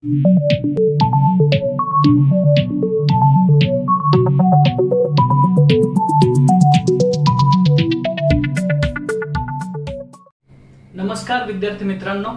नमस्कार विद्यार्थी मित्रांनो,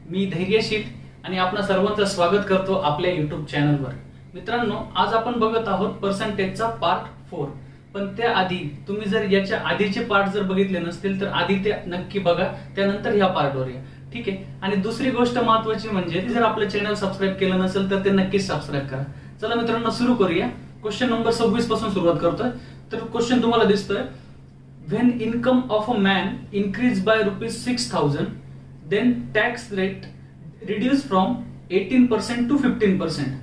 मी धैर्यशील आणि आपणा सर्वांचं स्वागत करतो आपल्या YouTube चॅनलवर। मित्रांनो, आज आपण बघत आहोत पर्सेंटेजचा पार्ट 4। पण त्याआधी तुम्ही जर याच्या आधीचे पार्ट जर बघितले नसतील तर आधी ते नक्की बघा, त्यानंतर ह्या पार्टवर या, ठीक आहे। आणि दुसरी गोष्ट महत्त्वाची म्हणजे जर आपलं चॅनल सबस्क्राइब केलं नसेल तर ते नक्कीच सबस्क्राइब करा। चला मित्रांनो, सुरू करूया। क्वेश्चन नंबर 26 पासून सुरुवात करतोय। तर क्वेश्चन तुम्हाला दिसतोय, when income of a man increased by rupees 6,000, then tax rate reduced from 18% to 15%,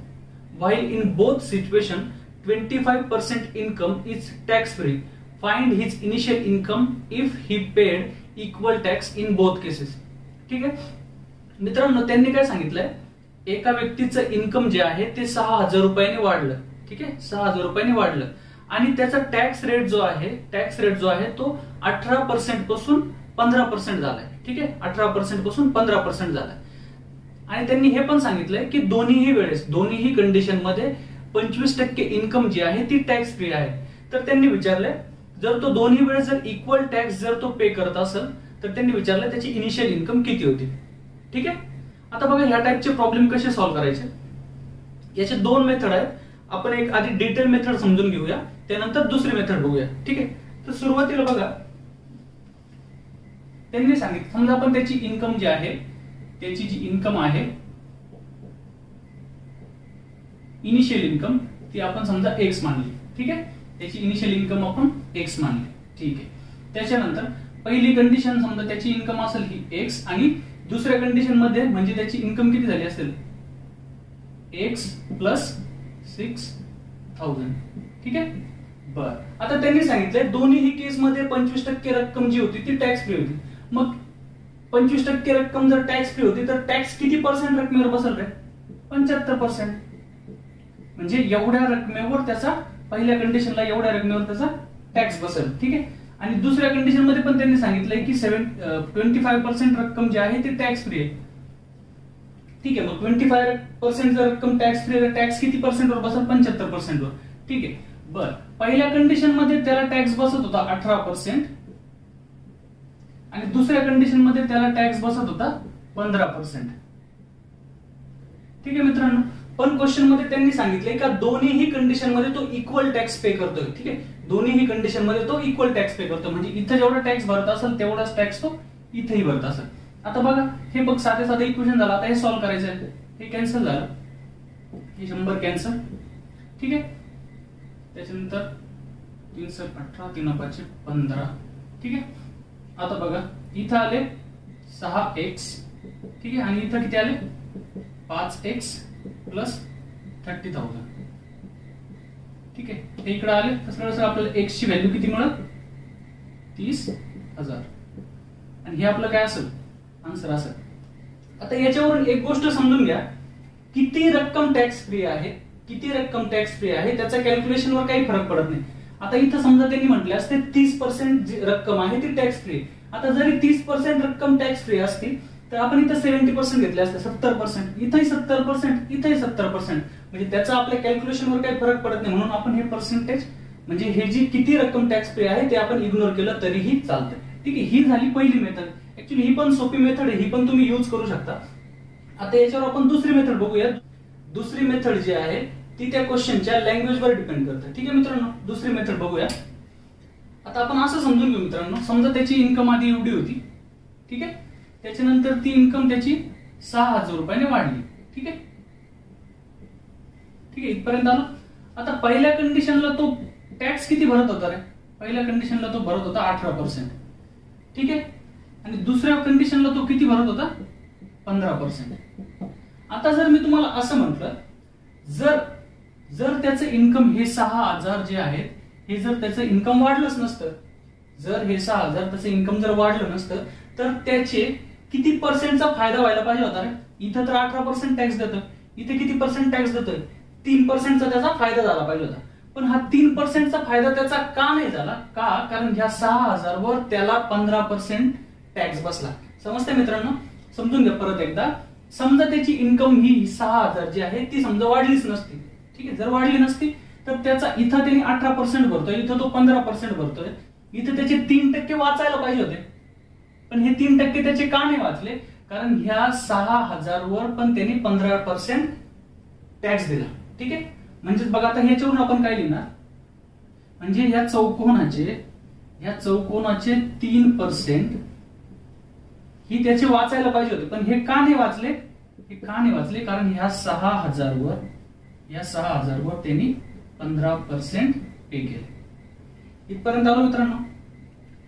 while in both situation 25% income is tax free. Find his initial income if he paid equal tax in both cases. ठीक आहे मित्रांनो, त्यांनी काय सांगितलंय, एका व्यक्तीचं income जे आहे ते 6,000 रुपयांनी वाढलं, ठीक आहे, 6,000 रुपयांनी वाढलं आणि त्याचा टॅक्स रेट जो आहे तो 18% पासून 15% झालाय, ठीक आहे, 18% पासून 15% झालाय। आणि त्यांनी हे पण सांगितलंय की दोन्ही कंडिशन मध्ये 25% इन्कम जी आहे ती टॅक्स फ्री आहे। तर त्यांनी विचारलंय, जर तो दोन्ही वेळेस जर इक्वल टॅक्स जर तो पे करत असेल तर त्यांनी विचारलंय त्याची इनिशियल इन्कम किती होती, ठीक आहे। आता बघा, ह्या टाइपचे प्रॉब्लेम कसे सॉल्व्ह करायचे, याचे दोन मेथड आहेत। आपण एक आधी डिटेल मेथड समजून घेऊया, त्यानंतर दुसरी मेथड बघूया, ठीक आहे। तर सुरुवातीला बघा, त्यांनी सांगितलं, समजा आपण त्याची इन्कम जी आहे, त्याची जी इन्कम आहे इनिशियल इन्कम ती आपण समजा x मानली, ठीक आहे, त्याची इनिशियल इन्कम आपण x मानली, ठीक आहे। त्याच्यानंतर पहिली कंडिशन समजा त्याची इन्कम असेल ही x आणि दुसऱ्या कंडिशन मध्ये म्हणजे त्याची इन्कम किती झाली असेल x प्लस 6,000, ठीक आहे। बर, आता त्यांनी सांगितलंय दोन्ही केस मध्ये 25% रक्कम जी होती ती टॅक्स फ्री होती। मग 25% रक्कम जर टॅक्स फ्री होती तर टॅक्स किती पर्सेंट रकमेवर बसेल रे? 75%। म्हणजे एवढ्या रकमेवर त्याचा, पहिल्या कंडिशनला एवढ्या रकमेवर त्याचा टॅक्स बसेल, ठीक आहे। आणि दुसऱ्या कंडिशन मध्ये पण त्यांनी सांगितलंय की 25% रक्कम जी आहे ती टॅक्स फ्री आहे, ठीक आहे। मग 25% जर रक्कम टॅक्स फ्री आहे, टॅक्स किती पर्सेंट वर बसेल? 75% वर, ठीक आहे। बर, पहिल्या कंडिशन मध्ये त्याला टॅक्स बसत होता 18% आणि दुसऱ्या कंडिशन मध्ये त्याला टॅक्स बसत होता 15%, ठीक आहे मित्रांनो। पण क्वेश्चन मध्ये त्यांनी सांगितले का दोन्हीही कंडिशन मध्ये तो इक्वल टॅक्स पे करतोय, ठीक आहे। दोन्हीही कंडिशन मध्ये तो इक्वल टॅक्स पे करतो, म्हणजे इथे जेवढा टॅक्स भरत असेल तेवढाच टॅक्स तो इथेही भरत असेल। आता बघा, हे बघ साधे इक्वेशन झालं। आता हे सॉल्व्ह करायचं आहे, हे कॅन्सल झालं, हे 100 कॅन्सल, ठीक आहे। त्याच्यानंतर 3 18 3 5 15, ठीक आहे। आता बघा, इथं आले 6x, ठीक आहे, आणि इथं किती आले 5x प्लस 30,000, ठीक आहे। हे इकडे आले तर आपल्याला x ची व्हॅल्यू किती मिळेल? 30,000 आणि हे आपलं काय असेल आन्सर असेल। आता याच्यावरून एक गोष्ट समजून घ्या, किती रक्कम टॅक्स फ्री आहे, त्याचा कॅल्क्युलेशन वर काही फरक पडत नाही। आता इथं समजा त्यांनी म्हटले असते 30% रक्कम आहे ती टॅक्स फ्री। आता जरी 30% रक्कम टॅक्स फ्री असती तर आपण इथं 70% घेतले असते, 70%, इथंही 70%, इथंही 70%, म्हणजे त्याचा आपल्या कॅल्क्युलेशन वर काही फरक पडत नाही। म्हणून आपण हे पर्सेंटेज म्हणजे हे जी किती रक्कम टॅक्स फ्री आहे ते आपण इग्नोर केलं तरीही चालतं, ठीक आहे। ही झाली पहिली मेथड। ऍक्च्युली ही पण सोपी मेथड आहे, ही पण तुम्ही यूज करू शकता। आता याच्यावर आपण दुसरी मेथड बघूया। दुसरी मेथड जी आहे ती त्या क्वेश्चनच्या लँग्वेजवर डिपेंड करते, ठीक आहे मित्रांनो। दुसरी मेथड बघूया। आता आपण असं समजून घेऊ मित्रांनो, समजा त्याची इन्कम आधी एवढी होती, ठीक आहे, त्याच्यानंतर ती इन्कम त्याची 6,000 रुपयाने वाढली, ठीक आहे, ठीक आहे, इथपर्यंत आलो। आता पहिल्या कंडिशनला तो टॅक्स किती भरत होता रे? पहिल्या कंडिशनला तो भरत होता 18%, ठीक आहे, आणि दुसऱ्या कंडिशनला तो किती भरत होता? 15%। आता जर मी तुम्हाला असं म्हटलं, जर त्याचं इन्कम हे 6,000 जे आहेत हे जर त्याचं इन्कम वाढलंच नसतं, जर हे 6,000 त्याचं इन्कम जर वाढलं नसतं तर त्याचे किती पर्सेंटचा फायदा व्हायला पाहिजे होता रे? इथं तर 18% टॅक्स देतं, इथे किती पर्सेंट टॅक्स देतोय? 3%चा त्याचा फायदा झाला पाहिजे होता। पण हा 3%चा फायदा त्याचा का नाही झाला? का? कारण ह्या 6,000 वर त्याला 15% टॅक्स बसला। समजतंय मित्रांनो? समजून घ्या परत एकदा, समजा त्याची इन्कम ही 6,000 जी आहे ती समजा वाढलीच नसती, ठीक आहे, जर वाढली नसती तर त्याचा इथं त्याने 18% भरतोय, इथं तो 15% भरतोय, इथे त्याचे 3% वाचायला पाहिजे होते, पण हे 3% त्याचे का नाही वाचले? कारण ह्या 6,000 वर पण त्यांनी 15% टॅक्स दिला, ठीक आहे. म्हणजे बघा आता ह्याच्यावरून आपण काय लिहिणार, म्हणजे ह्या चौकोनाचे 3% ही त्याचे वाचायला पाहिजे होते, पण हे का नाही वाचले? हे का नाही वाचले? कारण ह्या 6,000 वर त्यांनी 15% पे केले. इथपर्यंत आलो मित्रांनो.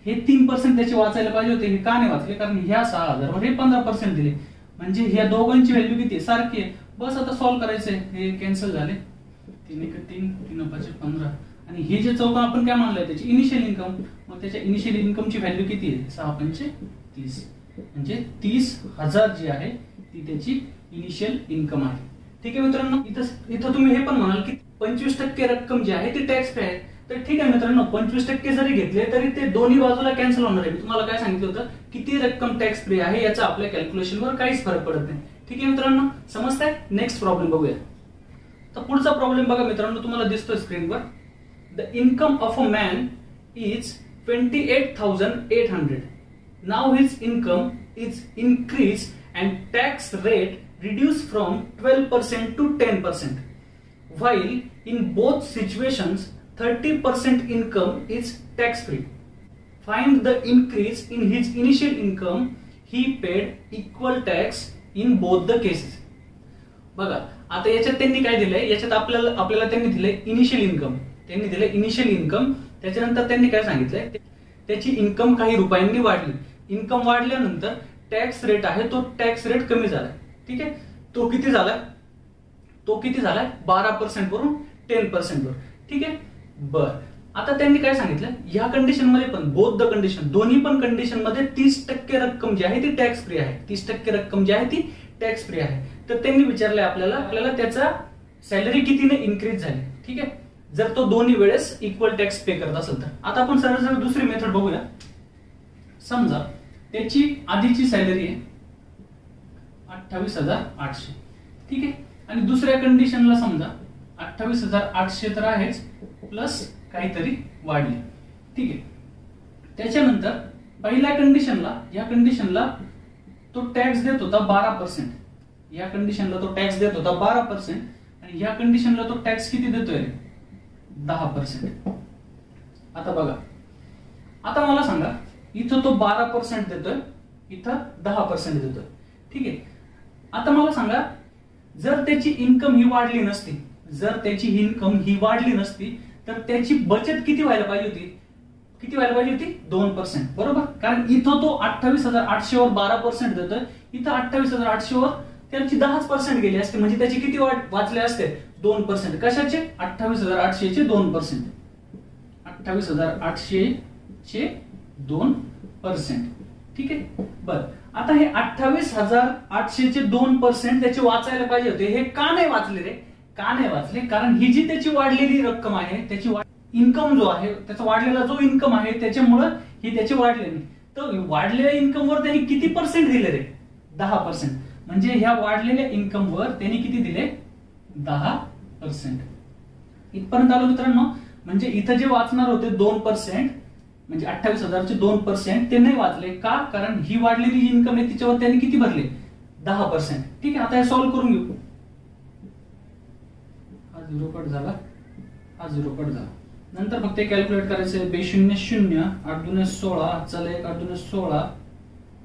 हे 3% त्याचे वाचायला पाहिजे होते, हे का नाही वाचले? कारण ह्या 6,000 वर हे 15% दिले, म्हणजे ह्या दोघांची व्हॅल्यू किती आहे? सारखी आहे. बस आता सॉल्व्ह करायचंय. हे कॅन्सल झाले. 3 × 3 3 × 5 = 15. आणि हे जे चौकोन आपण काय मानलंय त्याची इनिशियल इन्कम, मग त्याच्या इनिशियल इन्कमची व्हॅल्यू किती आहे? 6 × 5 = 30, म्हणजे 30,000 जी आहे ती त्याची इनिशियल इन्कम आहे. ठीक आहे मित्रांनो. इथं तुम्ही हे पण म्हणाल की 25% रक्कम जी आहे ती टॅक्स फ्री आहे. तर ठीक आहे मित्रांनो, 25% जरी घेतले तरी ते दोन्ही बाजूला कॅन्सल होणार आहे. मी तुम्हाला काय सांगितलं होतं, किती रक्कम टॅक्स फ्री आहे याचा आपल्या कॅल्क्युलेशनवर काहीच फरक पडत नाही. ठीक आहे मित्रांनो, समजताय? नेक्स्ट प्रॉब्लेम बघूया. तर पुढचा प्रॉब्लेम बघा मित्रांनो, तुम्हाला दिसतोय स्क्रीनवर. The income of a man is 28,800. Now his income is increase and tax rate reduced from 12% to 10%, while in both situations 30% income is tax free. Find the increase in his initial income. He paid equal tax in both the cases. बघा आता याच्यात त्यांनी काय दिलंय, याच्यात आपल्याला त्यांनी दिलंय इनिशियल इन्कम. त्याच्यानंतर त्यांनी काय सांगितलंय, त्याची इन्कम काही रुपयांनी वाढली. इन्कम वाढल्यानंतर टॅक्स रेट आहे तो टॅक्स रेट कमी झालाय. ठीक आहे, तो किती झालाय? 12% वरून 10% वर. ठीक आहे, बर. आता त्यांनी काय सांगितलं, या कंडिशन मध्ये पण बोथ द कंडिशन, दोन्ही पण कंडिशन मध्ये 30% रक्कम जी आहे ती टॅक्स फ्री आहे. 30% रक्कम जी आहे ती टॅक्स फ्री आहे. तर त्यांनी विचारलंय आपल्याला त्याचा सॅलरी कितीने इन्क्रीज झाली. ठीक आहे, जर तो दोन्ही वेळेस इक्वल टॅक्स पे करत असेल तर. आता आपण सरळ दुसरी मेथड बघूया. समजा त्याची आधीची सॅलरी आहे 28,800. ठीक आहे, आणि दुसऱ्या कंडिशनला समजा 28,800 तर आहेच, प्लस काहीतरी वाढले. ठीक आहे, त्याच्यानंतर पहिल्या कंडिशनला तो टॅक्स देत होता 12%. या कंडिशनला तो टॅक्स देत होता 12%, आणि या कंडिशनला तो टॅक्स किती देतोय? 10%. आता बघा, आता मला सांगा, इथं तो 12% देतोय, इथं 10% देतोय. ठीक आहे, आता मला सांगा, जर त्याची इन्कम ही वाढली नसती, तर त्याची बचत किती व्हायला पाहिजे होती? 2%. बरोबर, कारण इथं तो 28,800 वर 12% देतोय, इथं 28,800 वर त्याची 10% गेली असते, म्हणजे त्याची किती वाचले असते? 2%. कशाचे? 28,800 चे 2%. 28,800 चे 2%. ठीक आहे, बर. आता हे 28,800 चे 2% त्याचे वाचायला पाहिजे होते, हे का नाही वाचले रे? का नाही वाचले? कारण ही जी त्याची वाढलेली रक्कम आहे, त्याची इन्कम जो आहे, त्याचा वाढलेला जो इन्कम आहे, त्याच्यामुळे ही त्याची वाढले नाही. तर वाढलेल्या इन्कम वर त्यांनी किती पर्सेंट दिले रे? 10%. म्हणजे ह्या वाढलेल्या इन्कम वर त्यांनी किती दिले? 10%. इथपर्यंत आलो मित्रांनो. म्हणजे इथं जे वाचणार होते 2%, म्हणजे 28,000 चे 2%, ते नाही वाचले. का? कारण ही वाढलेली जी इन्कम आहे तिच्यावर त्यांनी किती भरले? 10%. ठीक आहे, आता हे सॉल्व्ह करून घेऊ. हा 0 कट झाला, हा 0 कट झाला. नंतर फक्त कॅल्क्युलेट करायचं. 2 0 8 2 16, 1 8 2 16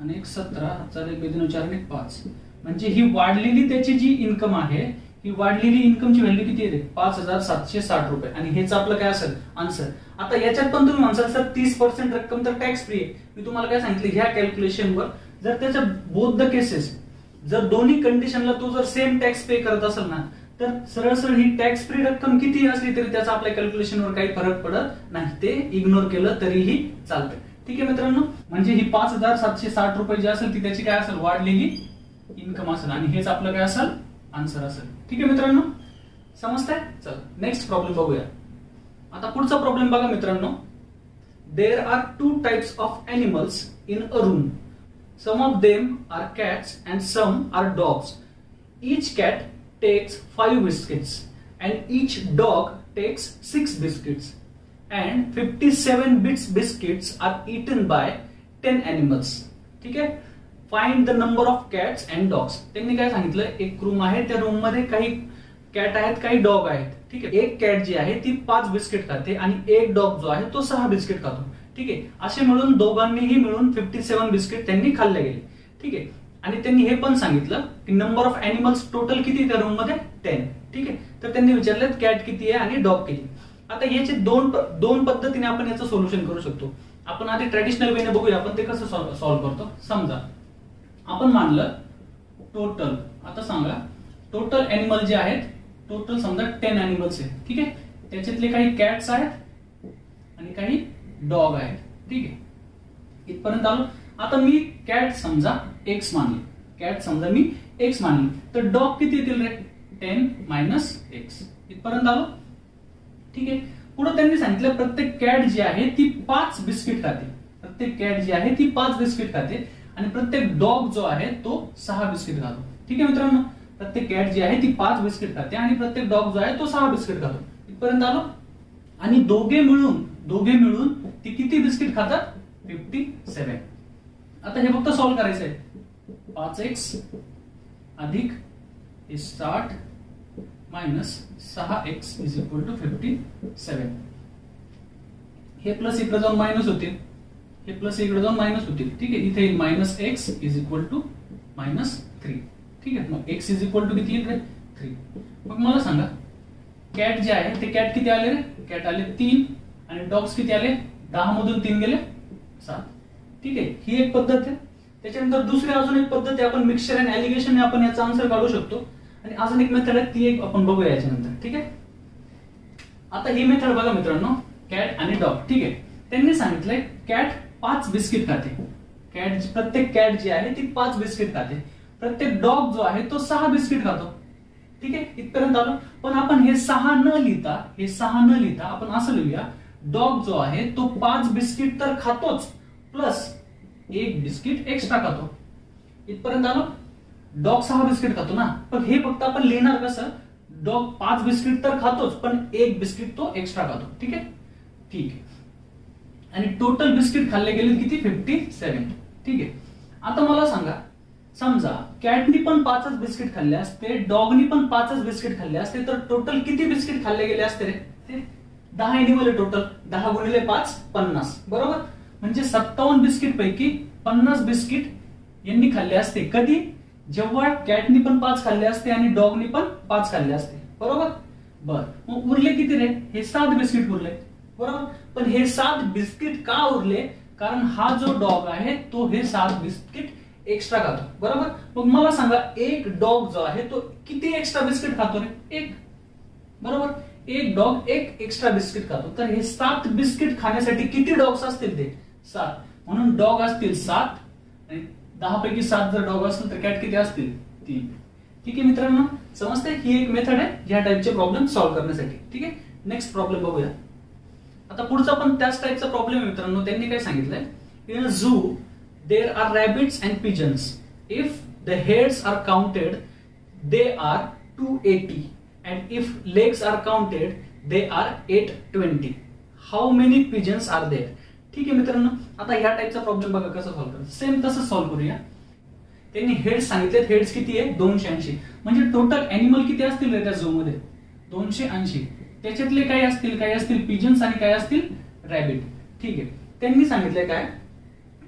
आणि 1 17, 1 2 4 आणि 5. म्हणजे ही वाढलेली त्याची जी इन्कम आहे, ही वाढलेली इन्कमची व्हॅल्यू किती आहे? 5,760 रुपये. आणि हेच आपलं काय असेल? आन्सर. आता याच्यात पण तुम्ही म्हणसाल सर 30% रक्कम तर टॅक्स फ्री आहे. मी तुम्हाला काय सांगितलं, ह्या कॅल्क्युलेशनवर जर त्याच्या बोथ द केसेस, जर दोन्ही कंडिशनला तो जर सेम टॅक्स पे करत असेल ना, तर सरळ ही टॅक्स फ्री रक्कम किती असली तरी त्याचा आपल्या कॅल्क्युलेशनवर काही फरक पडत नाही. ते इग्नोर केलं तरीही चालतं. ठीक आहे मित्रांनो, म्हणजे ही 5,760 रुपये जी असेल ती त्याची काय असेल? वाढलेली इन्कम असेल, आणि हेच आपलं काय असेल? आन्सर असेल. ठीक आहे मित्रांनो, समजतंय? चल नेक्स्ट प्रॉब्लेम बघूया. आता पुढचा प्रॉब्लेम बघा मित्रांनो. There are 2 types of animals in a room. Some of them are cats and some are dogs. Each cat takes 5 biscuits and each dog takes 6 biscuits and 57 biscuits are eaten by 10 animals. ठीक आहे. Find the number of cats and dogs. त्यांनी काय सांगितलं, एक room आहे, त्या room मध्ये काही कॅट आहेत, काही डॉग आहेत. ठीक आहे. एक कॅट जी आहे ती 5 बिस्किट खाते आणि एक डॉग जो आहे तो 6 बिस्किट खातो. ठीक आहे. असे मिळून दोघांनीही मिळून 57 बिस्किट त्यांनी खाल्ले गेले. ठीक आहे. आणि त्यांनी हे पण सांगितलं की नंबर ऑफ अॅनिमल्स टोटल किती त्या रूम मध्ये 10. ठीक आहे. तर त्यांनी विचारलं कॅट किती आहे आणि डॉग किती. आता याचे दोन पद्धतीने आपण याचं सोल्युशन करू शकतो. आपण आधी ट्रॅडिशनल वेने बघूया आपण ते कसं सॉल्व्ह करतो. समजा आपण मानलं टोटल, आता सांगा टोटल अॅनिमल जे आहेत, टोटल समजा 10 अॅनिमल्स आहेत. ठीक आहे. त्याच्यातले काही कॅट्स आहेत आणि काही डॉग आहेत. ठीक आहे. इथपर्यंत आलो. आता मी कॅट समजा एक्स मानली, कॅट समजा मी एक्स मानली, तर डॉग किती येतील रे? 10 मायनस एक्स. इथपर्यंत आलो. ठीक आहे. पुढे त्यांनी सांगितलं प्रत्येक कॅट जी आहे ती 5 बिस्किट खाते. प्रत्येक कॅट जी आहे ती 5 बिस्किट खाते आणि प्रत्येक डॉग जो आहे तो 6 बिस्किट खातो. ठीक आहे मित्रांनो. प्रत्येक कॅट जी आहे ती 5 बिस्किट खाते आणि प्रत्येक डॉग जो आहे तो 6 बिस्किट खातो. इथपर्यंत आलो. आणि दोघे मिळून ती किती बिस्किट खातात? 57. आता हे फक्त सॉल्व्ह करायचं आहे. 5x अधिक 60 minus 6x is equal to 57. हे प्लस इकडे जाऊन मायनस होतील, हे प्लस इकडे जाऊन मायनस होतील. ठीक आहे. इथे minus x is equal to minus 3. ठीक आहे. मग एक्स इज इक्वल टू किती येईल रे? 3. मग मला सांगा कॅट जे आहे ते कॅट किती आले रे? कॅट आले 3 आणि डॉग्स किती आले? 10 मधून 3 गेले 7. ठीक आहे. ही एक पद्धत आहे. त्याच्यानंतर दुसरी अजून एक पद्धत आहे, आपण मिक्सचर अँड ॲलिगेशन आपण याचा आन्सर काढू शकतो. आणि अजून एक मेथड आहे, ती एक आपण बघूया याच्यानंतर. ठीक आहे. आता ही मेथड बघा मित्रांनो, कॅट आणि डॉग. ठीक आहे. त्यांनी सांगितलंय कॅट 5 बिस्किट खाते. प्रत्येक कॅट जी आहे ती 5 बिस्किट खाते. प्रत्येक डॉग जो आहे तो 6 बिस्किट खातो. ठीक आहे. इथपर्यंत आलो. पण आपण हे 6 न लिहिता आपण असं लिहूया, डॉग जो आहे तो 5 बिस्किट तर खातोच प्लस 1 बिस्किट एक्स्ट्रा खातो. इथपर्यंत आलो. डॉग 6 बिस्किट खातो ना, पण हे फक्त आपण लिहिणार कसं? डॉग 5 बिस्किट तर खातोच पण 1 बिस्किट तो एक्स्ट्रा खातो. ठीक आहे. ठीक आहे. आणि टोटल बिस्किट खाल्ले गेले किती? 57. ठीक आहे. आता मला सांगा, समजा कॅटनी पण 5च बिस्किट खाल्ले असते, डॉगनी पण 5च बिस्किट खाल्ले असते, तर टोटल किती बिस्किट खाल्ले गेले असते रे? ते 10 अॅनिमल टोटल. 10 गुणिले 5 50. बरोबर. म्हणजे 57 बिस्किट पैकी 50 बिस्किट यांनी खाल्ले असते. कधी? जेव्हा कॅटनी पण 5 खाल्ले असते आणि डॉगनी पण 5 खाल्ले असते. बरोबर. बर. मग उरले किती रे? हे 7 बिस्किट उरले. बरोबर. पण हे 7 बिस्किट का उरले? कारण हा जो डॉग आहे तो हे 7 बिस्किट एक्स्ट्रा खातो. बरोबर. मग मला सांगा एक डॉग जो आहे तो किती एक्स्ट्रा बिस्किट खातो रे? 1. बरोबर. एक डॉग 1 एक्स्ट्रा बिस्किट खातो. तर हे 7 बिस्किट खाण्यासाठी किती डॉग्स असतील? ते 7. म्हणून डॉग असतील 7 आणि 10 पैकी 7 जर डॉग असतील तर कॅट किती असतील? 3. ठीक आहे मित्रांनो. समजते? ही एक मेथड आहे ह्या टाइपचे प्रॉब्लेम सॉल्व्ह करण्यासाठी. ठीक आहे. नेक्स्ट प्रॉब्लेम बघूया. आता पुढचा पण त्याच टाइपचा प्रॉब्लेम आहे मित्रांनो. त्यांनी काय सांगितलंय, in a zoo there are rabbits and pigeons. If the heads are counted they are 280 and if legs are counted they are 820. How many pigeons are there? ठीक आहे मित्रांनो. आता ह्या टाइपचा प्रॉब्लेम बघा कसं सॉल्व्ह करायचं. सेम तसं सॉल्व्ह करूया. त्यांनी हेड्स सांगितले. हेड्स किती आहे? 280. म्हणजे टोटल अॅनिमल किती असतील रे त्या झू मध्ये? 280. त्याच्यातले काय असतील पिजन्स आणि काय असतील? रॅबिट. ठीक आहे. त्यांनी सांगितलंय काय?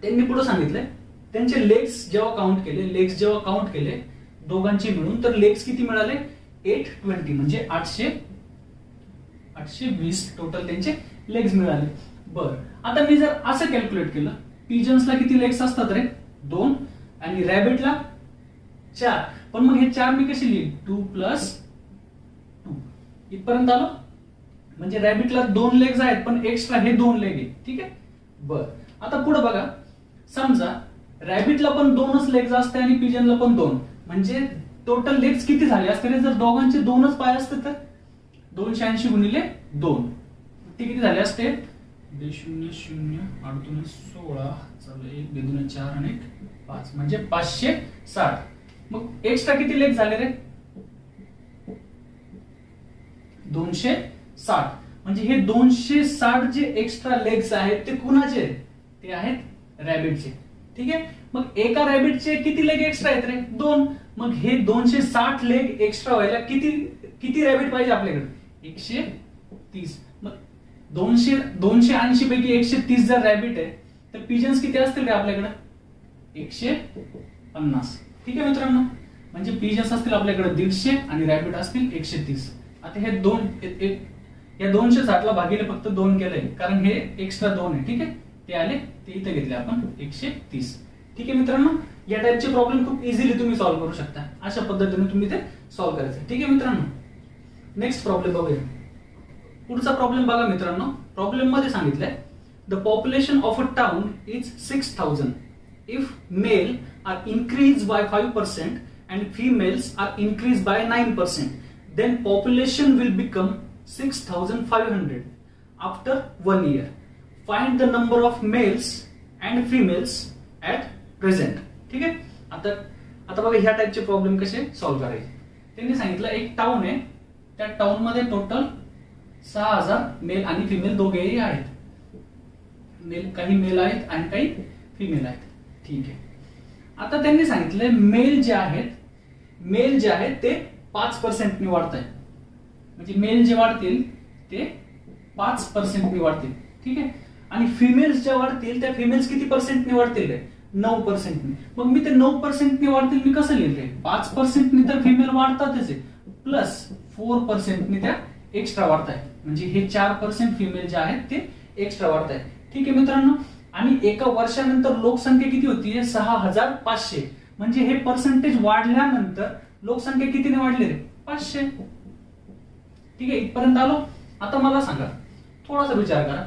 त्यांनी पुढे सांगितलंय त्यांचे लेग्स जेव्हा काउंट केले दोघांचे मिळून, तर लेग्स किती मिळाले? 820. म्हणजे 820 टोटल त्यांचे लेग्स मिळाले. बर. आता मी जर असं कॅल्क्युलेट केलं, पिजन्सला किती लेग्स असतात रे? 2 आणि रॅबिटला 4. पण मग हे 4 मी कशी लिहिन? 2 + 2. इथपर्यंत आलो. म्हणजे रॅबिटला 2 लेग्स आहेत पण एक्स्ट्रा हे 2 लेग आहेत. ठीक आहे. बर. आता पुढे बघा, समजा रॅबिटला पण 2च लेग्स असते आणि पिजनला पण 2. म्हणजे टोटल लेग्स किती झाले असते? जर दोघांचे 2च पाय असते तर 280 गुणिले 2 ते किती झाले असते? 0 0 8 16. 1 2 4 आणि 5 म्हणजे 560. मग एक्स्ट्रा किती लेग झाले रे? 260. म्हणजे हे 260 जे एक्स्ट्रा लेग्स आहेत ते कुणाचे? ते आहेत रॅबिटचे. ठीक आहे. मग एका रॅबिटचे किती लेग एक्स्ट्रा आहेत रे? 2. मग हे 260 लेग एक्स्ट्रा व्हायला किती रॅबिट पाहिजे आपल्याकडे? 130. मग 280 पैकी 130 जर रॅबिट आहे तर पिजन्स किती असतील रे आपल्याकडे? 150. ठीक आहे मित्रांनो. म्हणजे पिजन्स असतील आपल्याकडे 150 आणि रॅबिट असतील 130. आता हे या 260 भागीले फक्त 2 केलंय कारण हे एक्स्ट्रा 2 आहे. ठीक आहे. ते आले, ते इथे घेतले आपण 130. ठीक आहे मित्रांनो. या टाइपचे प्रॉब्लेम खूप इझिली तुम्ही सॉल्व्ह करू शकता. अशा पद्धतीने तुम्ही ते सॉल्व्ह करायचं. ठीक आहे मित्रांनो. नेक्स्ट प्रॉब्लेम बघूया. पुढचा प्रॉब्लेम बघा मित्रांनो. प्रॉब्लेम मध्ये सांगितलंय the population of a town is 6000 if male are increase by 5% and females are increase by 9%, then population will become 6500 after 1 year. Find the number of males and females at present. ठीक आहे. आता बघा ह्या टाइपचे problem कसे solve करायचे. त्यांनी सांगितलं एक टाउन आहे, त्या टाउन मध्ये टोटल 6000 मेल आणि फिमेल दोघेही आहेत. काही मेल आहेत आणि काही फिमेल आहेत. ठीक आहे. आता त्यांनी सांगितलं मेल जे आहेत ते 5% वाढत आहे. म्हणजे मेल जे वाढतील ते 5% वाढतील. ठीक आहे. आणि फिमेल्स ज्या वाढतील त्या फिमेल्स किती पर्सेंटने वाढतील? 9%. मग मी ते 9% वाढतील मी कसं लिहिले? 5% तर फिमेल वाढतातच आहे, प्लस 4% त्या एक्स्ट्रा वाढत आहे. म्हणजे हे 4% फिमेल जे आहेत ते एक्स्ट्रा वाढत आहे. ठीक आहे मित्रांनो. आणि एका वर्षानंतर लोकसंख्या किती होती? 6500. म्हणजे हे पर्सेंटेज वाढल्यानंतर लोकसंख्या कितीने वाढली रे? 500. ठीक आहे. इथपर्यंत आलो. आता मला सांगा, थोडासा विचार करा.